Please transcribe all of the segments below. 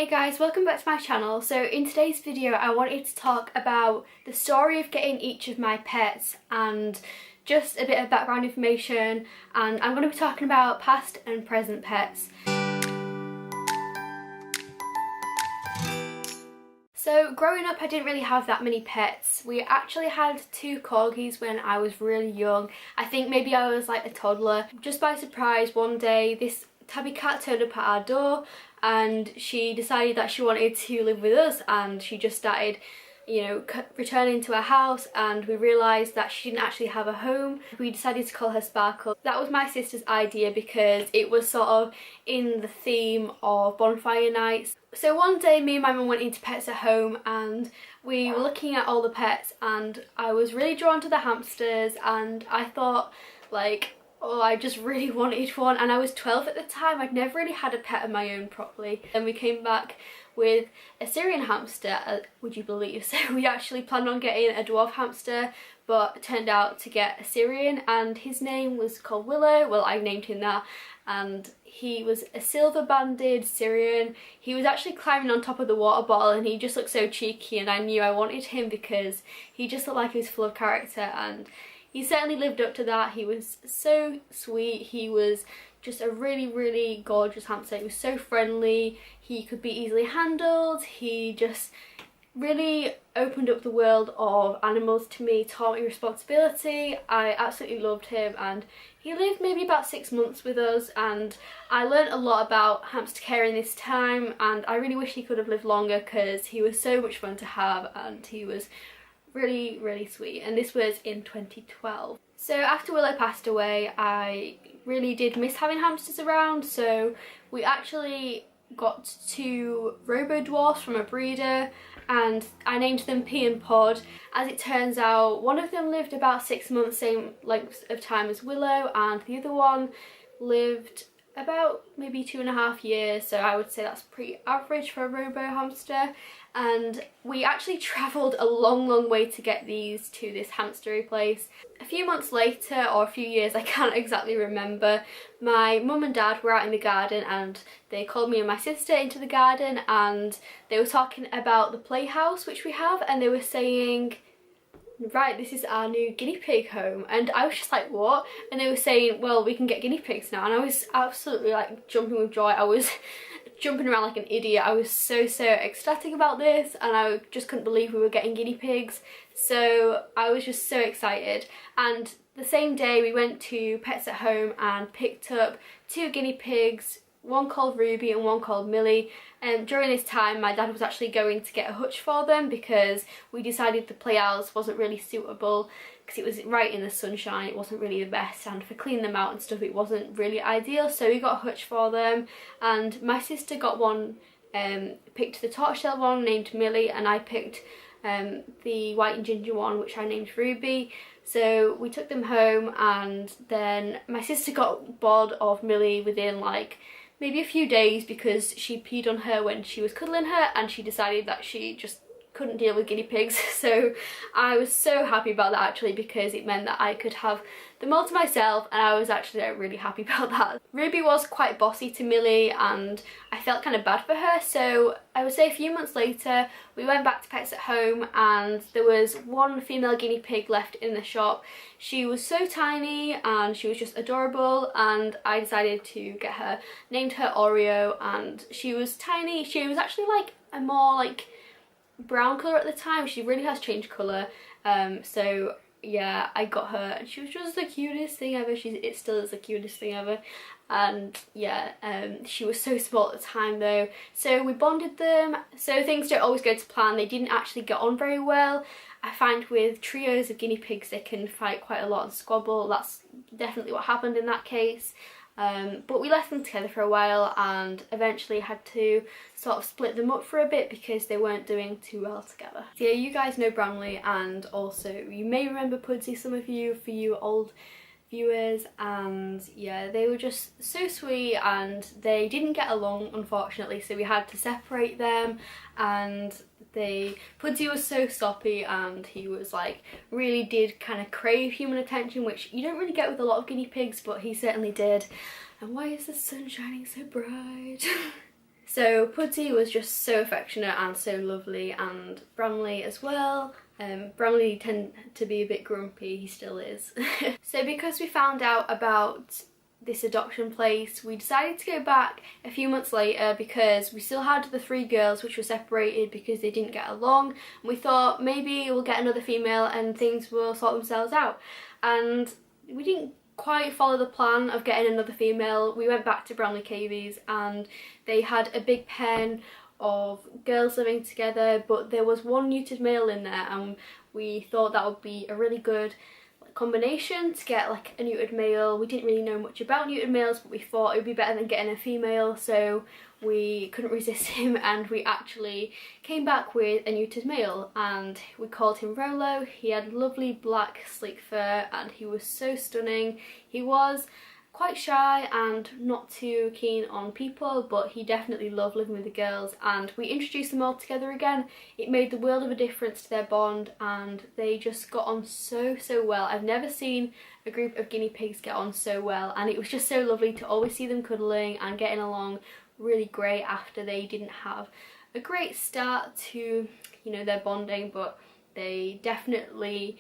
Hey guys, welcome back to my channel. So in today's video I wanted to talk about the story of getting each of my pets and just a bit of background information, and I'm going to be talking about past and present pets. So growing up I didn't really have that many pets. We actually had 2 corgis when I was really young. I think maybe I was like a toddler. Just by surprise one day this tabby cat turned up at our door and she decided that she wanted to live with us, and she just started, you know, returning to our house, and we realised that she didn't actually have a home. We decided to call her Sparkle. That was my sister's idea because it was sort of in the theme of bonfire nights. So one day me and my mum went into Pets at Home and we were looking at all the pets, and I was really drawn to the hamsters, and I thought, like, oh, I just really wanted one, and I was 12 at the time. I'd never really had a pet of my own properly. And we came back with a Syrian hamster, would you believe? So we actually planned on getting a dwarf hamster, but turned out to get a Syrian, and his name was called Willow. Well, I named him that, and he was a silver banded Syrian. He was actually climbing on top of the water bottle and he just looked so cheeky, and I knew I wanted him because he just looked like he was full of character, and he certainly lived up to that. He was so sweet. He was just a really gorgeous hamster. He was so friendly. He could be easily handled. He just really opened up the world of animals to me, taught me responsibility. I absolutely loved him, and he lived maybe about 6 months with us, and I learned a lot about hamster care in this time, and I really wish he could have lived longer because he was so much fun to have and he was really sweet. And this was in 2012. So after Willow passed away I really did miss having hamsters around, so we actually got 2 Robo Dwarfs from a breeder and I named them P and Pod. As it turns out, one of them lived about 6 months, same length of time as Willow, and the other one lived about maybe 2.5 years, so I would say that's pretty average for a robo hamster. And we actually travelled a long way to get these to this hamstery place. A few months later, or a few years, I can't exactly remember, my mum and dad were out in the garden and they called me and my sister into the garden, and they were talking about the playhouse which we have, and they were saying, right, this is our new guinea pig home. And I was just like, what? And they were saying, well, we can get guinea pigs now, and I was absolutely like jumping with joy. I was jumping around like an idiot. I was so ecstatic about this, and I just couldn't believe we were getting guinea pigs. So I was just so excited. And the same day we went to Pets at Home and picked up 2 guinea pigs, one called Ruby and one called Millie. And during this time my dad was actually going to get a hutch for them because we decided the playhouse wasn't really suitable because it was right in the sunshine. It wasn't really the best, and for cleaning them out and stuff it wasn't really ideal, so we got a hutch for them. And my sister got one, picked the tortoiseshell one named Millie, and I picked the white and ginger one which I named Ruby. So we took them home, and then my sister got bored of Millie within like maybe a few days because she peed on her when she was cuddling her, and she decided that she just couldn't deal with guinea pigs. So I was so happy about that actually, because it meant that I could have them all to myself, and I was actually really happy about that. Ruby was quite bossy to Millie and I felt kind of bad for her, so I would say a few months later we went back to Pets at Home and there was one female guinea pig left in the shop. She was so tiny and she was just adorable, and I decided to get her, named her Oreo, and she was tiny. She was actually like a more like brown colour at the time. She really has changed colour, so yeah, I got her and she was just the cutest thing ever. It still is the cutest thing ever. And yeah, she was so small at the time though, so we bonded them. So things don't always go to plan. They didn't actually get on very well. I find with trios of guinea pigs they can fight quite a lot and squabble. That's definitely what happened in that case. But we left them together for a while and eventually had to sort of split them up for a bit because they weren't doing too well together. So yeah, you guys know Brownlee, and also you may remember Pudsey, some of you, for you old viewers, and yeah, they were just so sweet and they didn't get along unfortunately, so we had to separate them. And Pudsey was so soppy and he was like, really did kind of crave human attention, which you don't really get with a lot of guinea pigs, but he certainly did. And why is the sun shining so bright? So Pudsey was just so affectionate and so lovely, and Bramley as well. Bramley tend to be a bit grumpy, he still is. So because we found out about this adoption place, we decided to go back a few months later because we still had the 3 girls which were separated because they didn't get along, and we thought maybe we'll get another female and things will sort themselves out. And we didn't quite follow the plan of getting another female. We went back to Bramley Cavies and they had a big pen of girls living together, but there was one neutered male in there, and we thought that would be a really good combination to get like a neutered male. We didn't really know much about neutered males, but we thought it would be better than getting a female, so we couldn't resist him and we actually came back with a neutered male, and we called him Rolo. He had lovely black sleek fur and he was so stunning. He was quite shy and not too keen on people, but he definitely loved living with the girls, and we introduced them all together again. It made the world of a difference to their bond and they just got on so well. I've never seen a group of guinea pigs get on so well, and it was just so lovely to always see them cuddling and getting along really great after they didn't have a great start to, you know, their bonding, but they definitely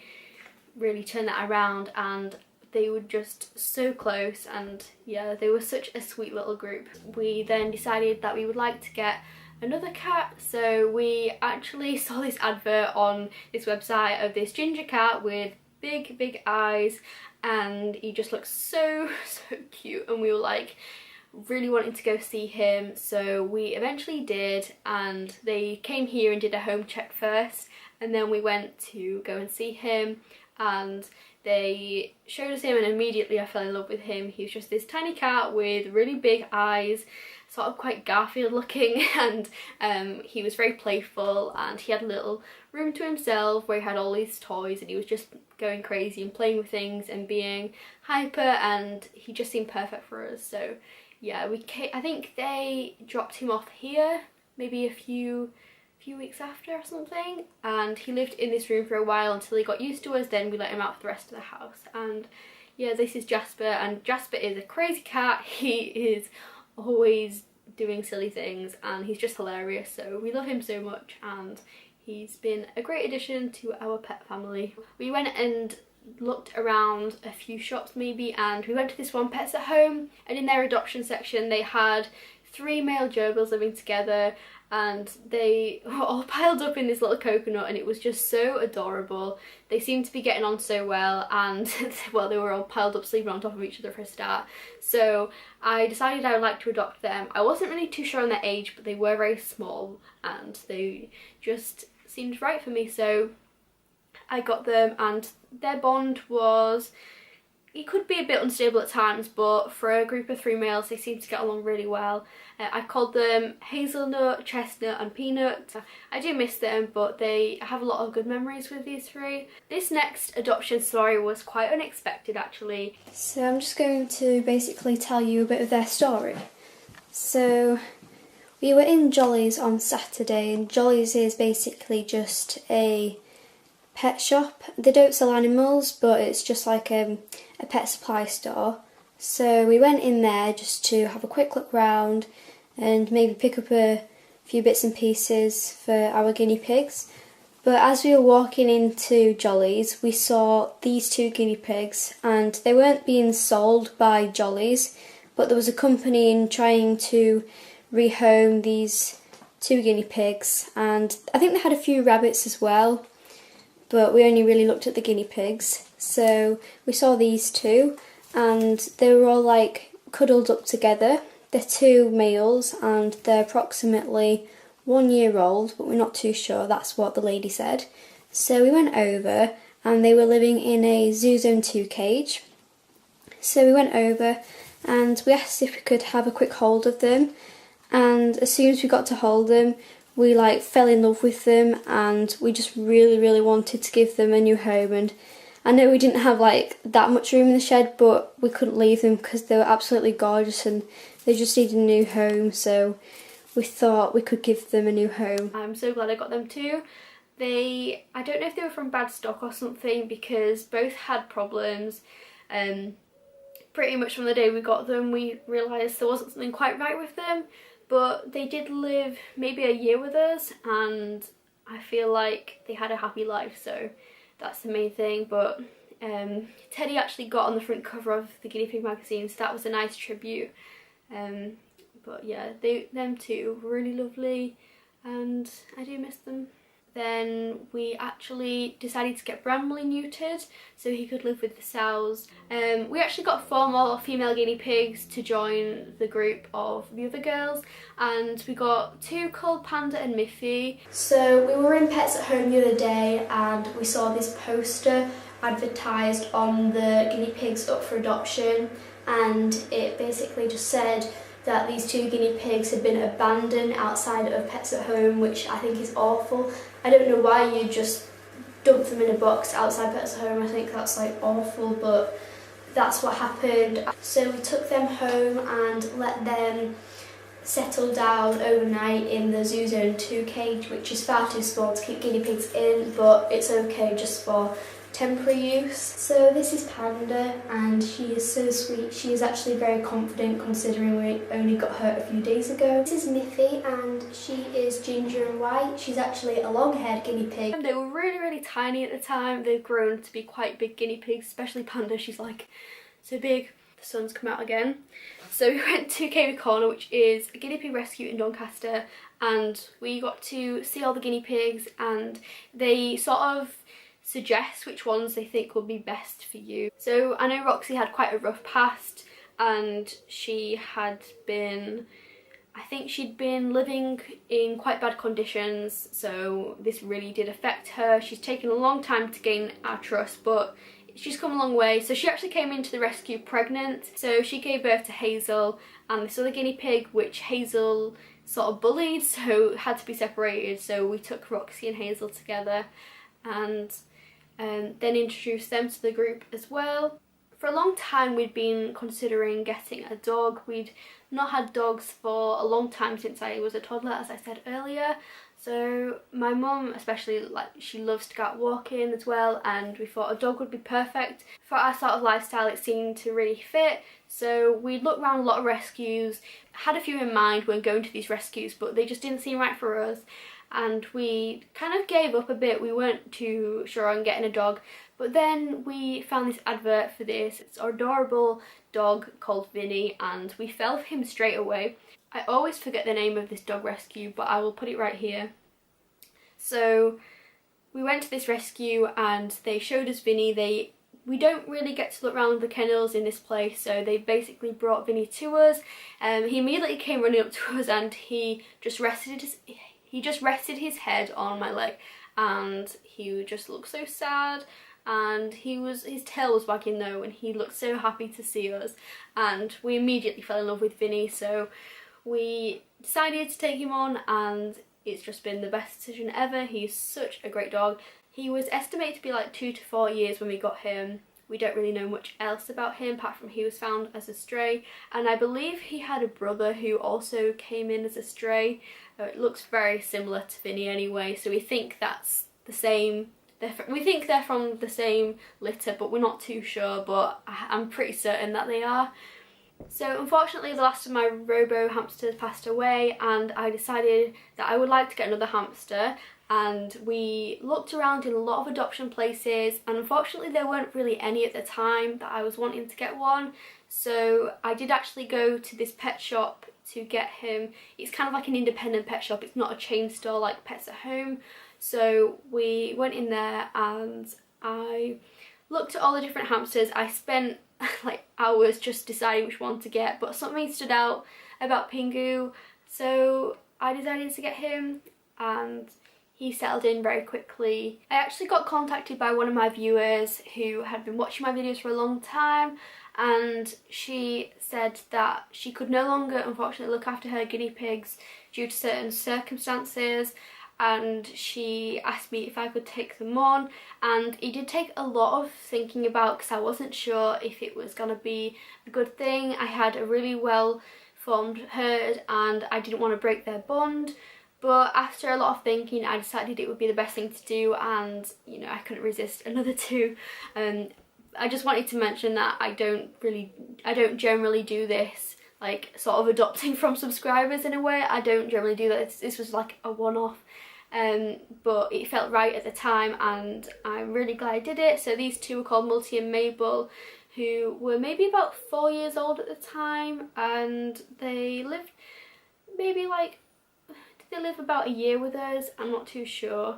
really turned that around and they were just so close, and yeah, they were such a sweet little group. We then decided that we would like to get another cat, so we actually saw this advert on this website of this ginger cat with big eyes, and he just looks so cute, and we were like really wanting to go see him, so we eventually did, and they came here and did a home check first, and then we went to go and see him, and they showed us him and immediately I fell in love with him. He was just this tiny cat with really big eyes, sort of quite Garfield looking, and he was very playful, and he had a little room to himself where he had all these toys and he was just going crazy and playing with things and being hyper, and he just seemed perfect for us. So yeah, I think they dropped him off here maybe a few weeks after or something, and he lived in this room for a while until he got used to us. Then we let him out for the rest of the house. And yeah, this is Jasper, and Jasper is a crazy cat. He is always doing silly things and he's just hilarious, so we love him so much, and he's been a great addition to our pet family. We went and looked around a few shops maybe, and we went to this one, Pets at Home, and in their adoption section they had 3 male gerbils living together, and they were all piled up in this little coconut, and it was just so adorable. They seemed to be getting on so well, and well, they were all piled up sleeping on top of each other for a start. So I decided I would like to adopt them. I wasn't really too sure on their age, but they were very small and they just seemed right for me, so I got them, and their bond was, it could be a bit unstable at times, but for a group of 3 males they seem to get along really well. I called them Hazelnut, Chestnut and Peanut. I do miss them, but I have a lot of good memories with these 3. This next adoption story was quite unexpected actually. So I'm just going to basically tell you a bit of their story. So we were in Jolly's on Saturday, and Jolly's is basically just a pet shop. They don't sell animals, but it's just like a pet supply store. So we went in there just to have a quick look round and maybe pick up a few bits and pieces for our guinea pigs. But as we were walking into Jolly's, we saw these 2 guinea pigs, and they weren't being sold by Jolly's, but there was a company in trying to rehome these 2 guinea pigs, and I think they had a few rabbits as well, but we only really looked at the guinea pigs. So we saw these 2, and they were all like cuddled up together. They're 2 males and they're approximately 1 year old, but we're not too sure, that's what the lady said. So we went over and they were living in a Zoo Zone 2 cage. So we went over and we asked if we could have a quick hold of them, and as soon as we got to hold them, we like fell in love with them, and we just really wanted to give them a new home. And I know we didn't have like that much room in the shed, but we couldn't leave them because they were absolutely gorgeous and they just needed a new home, so we thought we could give them a new home. I'm so glad I got them too. I don't know if they were from bad stock or something, because both had problems. Pretty much from the day we got them we realised there wasn't something quite right with them. but they did live maybe a year with us, and I feel like they had a happy life, so that's the main thing. But Teddy actually got on the front cover of the Guinea Pig magazine, so that was a nice tribute. But yeah, them two were really lovely, and I do miss them. Then we actually decided to get Bramley neutered so he could live with the sows. We actually got 4 more female guinea pigs to join the group of the other girls, and we got 2 called Panda and Miffy. So we were in Pets at Home the other day and we saw this poster advertised on the guinea pigs up for adoption, and it basically just said that these 2 guinea pigs had been abandoned outside of Pets at Home, which I think is awful. I don't know why you just dump them in a box outside Pets at Home. I think that's like awful, but that's what happened. So we took them home and let them settle down overnight in the Zoo Zone 2 cage, which is far too small to keep guinea pigs in, but it's okay just for temporary use. So this is Panda, and she is so sweet. She is actually very confident considering we only got her a few days ago. This is Miffy, and she is ginger and white. She's actually a long-haired guinea pig. They were really tiny at the time. They've grown to be quite big guinea pigs, especially Panda. She's like so big. The sun's come out again. So we went to Kiwi Corner, which is a guinea pig rescue in Doncaster, and we got to see all the guinea pigs, and they sort of suggest which ones they think will be best for you. So I know Roxy had quite a rough past, and she had been, I think she'd been living in quite bad conditions, so this really did affect her. She's taken a long time to gain our trust, but she's come a long way. So she actually came into the rescue pregnant, so she gave birth to Hazel and this other guinea pig, which Hazel sort of bullied, so had to be separated. So we took Roxy and Hazel together, and then introduced them to the group as well. For a long time we'd been considering getting a dog. We'd not had dogs for a long time since I was a toddler, as I said earlier. So my mum especially, like, she loves to go out walking as well, and we thought a dog would be perfect. For our sort of lifestyle it seemed to really fit, so we looked around a lot of rescues, had a few in mind when going to these rescues, but they just didn't seem right for us. And we kind of gave up a bit. We weren't too sure on getting a dog, but then we found this advert for this. It's an adorable dog called Vinny, and we fell for him straight away. I always forget the name of this dog rescue, but I will put it right here. So we went to this rescue and they showed us Vinny. We don't really get to look around the kennels in this place, so they basically brought Vinny to us. He immediately came running up to us, and he just rested his head on my leg, and he just looked so sad, and his tail was wagging though, and he looked so happy to see us, and we immediately fell in love with Vinny. So we decided to take him on, and it's just been the best decision ever. He's such a great dog. He was estimated to be like 2 to 4 years when we got him. We don't really know much else about him apart from he was found as a stray, and I believe he had a brother who also came in as a stray. It looks very similar to Vinny anyway, so we think that's the same. We think they're from the same litter, but we're not too sure, but I'm pretty certain that they are. So unfortunately the last of my Robo hamsters passed away, and I decided that I would like to get another hamster, and we looked around in a lot of adoption places, and unfortunately there weren't really any at the time that I was wanting to get one. So I did actually go to this pet shop to get him. It's kind of like an independent pet shop, it's not a chain store like Pets at Home. So we went in there and I looked at all the different hamsters. I spent like hours just deciding which one to get, but something stood out about Pingu, so I decided to get him, and he settled in very quickly. I actually got contacted by one of my viewers who had been watching my videos for a long time, and she said that she could no longer unfortunately look after her guinea pigs due to certain circumstances, and she asked me if I could take them on, and it did take a lot of thinking about because I wasn't sure if it was going to be a good thing. I had a really well formed herd and I didn't want to break their bond, but after a lot of thinking I decided it would be the best thing to do, and you know, I couldn't resist another 2. I just wanted to mention that I don't generally do this like sort of adopting from subscribers in a way. I don't generally do that. This was like a one-off, but it felt right at the time and I'm really glad I did it. So these two were called Multi and Mabel, who were maybe about 4 years old at the time, and they lived maybe like, did they live about a year with us? I'm not too sure.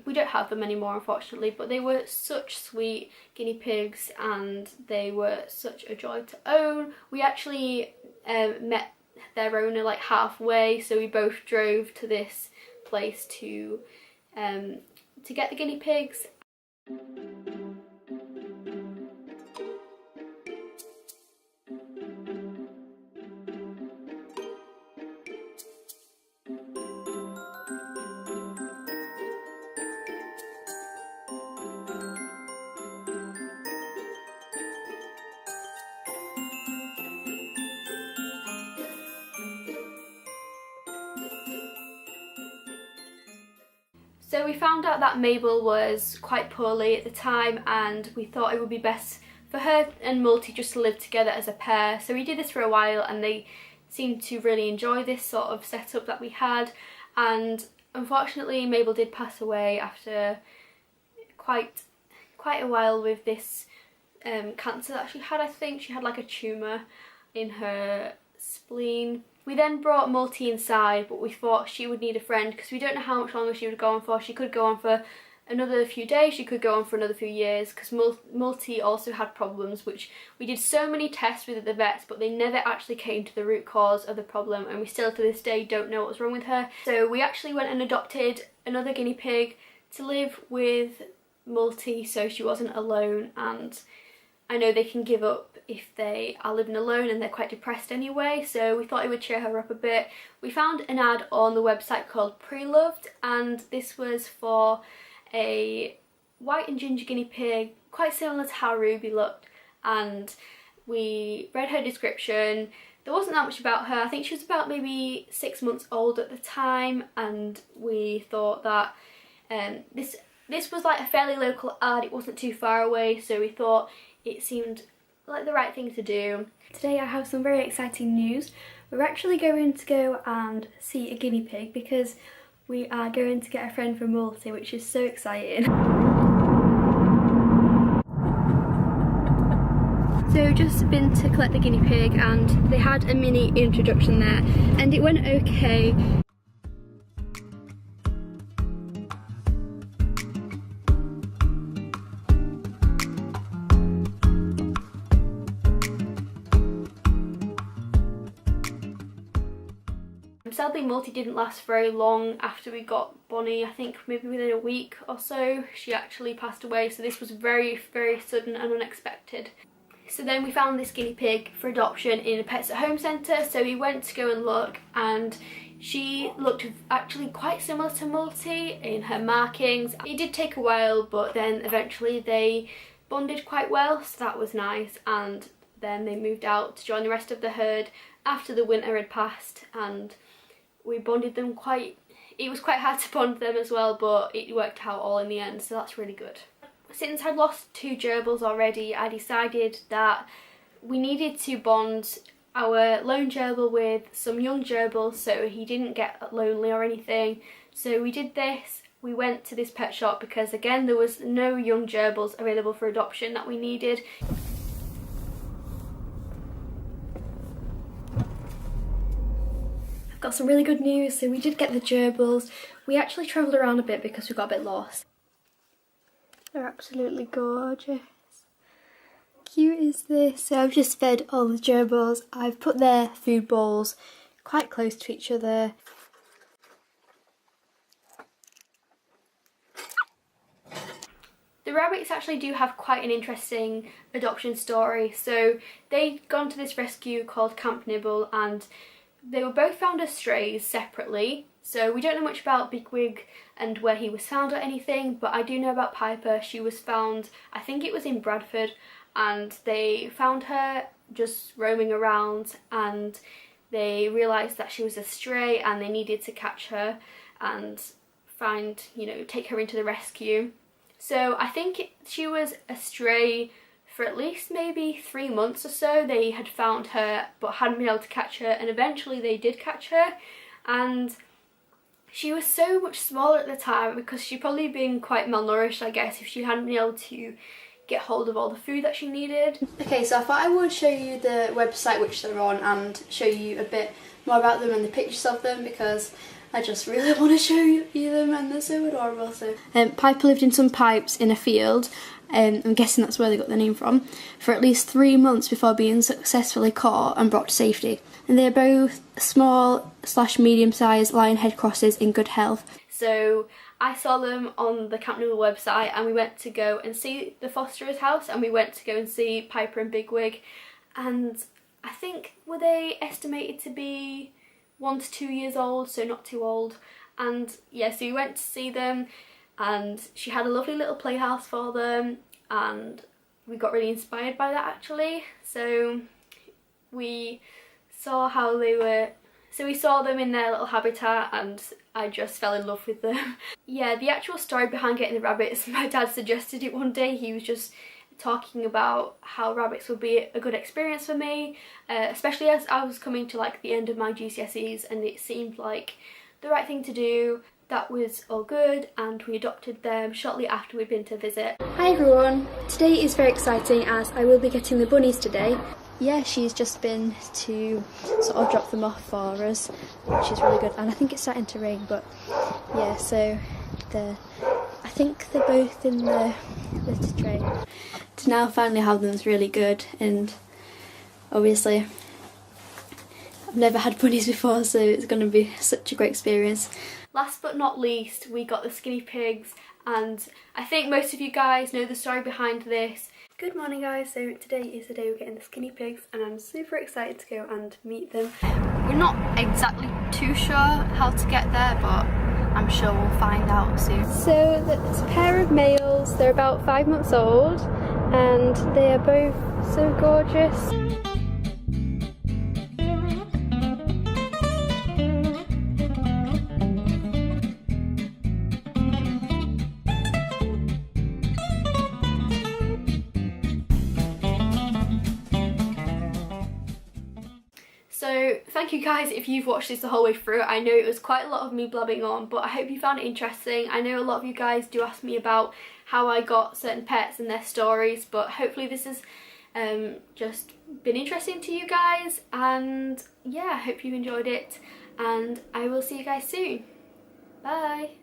We don't have them anymore, unfortunately, but they were such sweet guinea pigs and they were such a joy to own. We actually met their owner like halfway, so we both drove to this place to get the guinea pigs. So we found out that Mabel was quite poorly at the time and we thought it would be best for her and Multi just to live together as a pair. So we did this for a while and they seemed to really enjoy this sort of setup that we had, and unfortunately Mabel did pass away after quite a while with this cancer that she had. I think she had like a tumour in her spleen. We then brought Multi inside, but we thought she would need a friend because we don't know how much longer she would go on for. She could go on for another few days, she could go on for another few years, because Multi also had problems, which we did so many tests with at the vets, but they never actually came to the root cause of the problem, and we still to this day don't know what was wrong with her. So we actually went and adopted another guinea pig to live with Multi so she wasn't alone, and I know they can give up if they are living alone and they're quite depressed anyway, so we thought it would cheer her up a bit. We found an ad on the website called Pre-Loved, and this was for a white and ginger guinea pig, quite similar to how Ruby looked, and we read her description. There wasn't that much about her. I think she was about maybe 6 months old at the time, and we thought that this was like a fairly local ad, it wasn't too far away, so we thought it seemed like the right thing to do. Today I have some very exciting news. We're actually going to go and see a guinea pig because we are going to get a friend from Multi, which is so exciting. So just been to collect the guinea pig and they had a mini introduction there and it went okay. Sadly Multi didn't last very long after we got Bonnie. I think maybe within a week or so she actually passed away, so this was very, very sudden and unexpected. So then we found this guinea pig for adoption in a Pets at Home centre, so we went to go and look, and she looked actually quite similar to Multi in her markings. It did take a while, but then eventually they bonded quite well, so that was nice, and then they moved out to join the rest of the herd after the winter had passed, and we bonded them it was quite hard to bond them as well, but it worked out all in the end, so that's really good. Since I'd lost 2 gerbils already, I decided that we needed to bond our lone gerbil with some young gerbils so he didn't get lonely or anything. So we did this. We went to this pet shop because again there was no young gerbils available for adoption that we needed. Got some really good news. So we did get the gerbils. We actually travelled around a bit because we got a bit lost. They're absolutely gorgeous. Cute is this? So I've just fed all the gerbils. I've put their food bowls quite close to each other. The rabbits actually do have quite an interesting adoption story. So they'd gone to this rescue called Camp Nibble and they were both found as strays separately, so we don't know much about Bigwig and where he was found or anything, but I do know about Piper. She was found, I think it was in Bradford, and they found her just roaming around and they realised that she was a stray and they needed to catch her and take her into the rescue. So I think she was a stray for at least maybe 3 months or so they had found her but hadn't been able to catch her, and eventually they did catch her. And she was so much smaller at the time because she'd probably been quite malnourished, I guess, if she hadn't been able to get hold of all the food that she needed. Okay, so I thought I would show you the website which they're on and show you a bit more about them and the pictures of them, because I just really want to show you them and they're so adorable. So Piper lived in some pipes in a field, I'm guessing that's where they got the name from, for at least 3 months before being successfully caught and brought to safety. And they are both small / medium sized lion head crosses in good health. So I saw them on the Camp Newell website, and we went to go and see the fosterer's house, and we went to go and see Piper and Bigwig, and I think were they estimated to be 1 to 2 years old, so not too old. And yeah, so we went to see them, and she had a lovely little playhouse for them, and we got really inspired by that actually. So we saw how they were, so we saw them in their little habitat and I just fell in love with them. Yeah, the actual story behind getting the rabbits, my dad suggested it one day. He was just talking about how rabbits would be a good experience for me, especially as I was coming to like the end of my GCSEs, and it seemed like the right thing to do. That was all good, and we adopted them shortly after we'd been to visit. Hi everyone, today is very exciting as I will be getting the bunnies today. Yeah, she's just been to sort of drop them off for us, which is really good, and I think it's starting to rain, but yeah, so I think they're both in the litter tray. To now finally have them is really good, and obviously I've never had bunnies before, so it's going to be such a great experience. Last but not least, we got the skinny pigs, and I think most of you guys know the story behind this. Good morning guys, so today is the day we're getting the skinny pigs, and I'm super excited to go and meet them. We're not exactly too sure how to get there, but I'm sure we'll find out soon. So it's a pair of males, they're about 5 months old, and they are both so gorgeous. So thank you guys if you've watched this the whole way through. I know it was quite a lot of me blabbing on, but I hope you found it interesting. I know a lot of you guys do ask me about how I got certain pets and their stories, but hopefully this has just been interesting to you guys, and yeah, I hope you enjoyed it, and I will see you guys soon. Bye!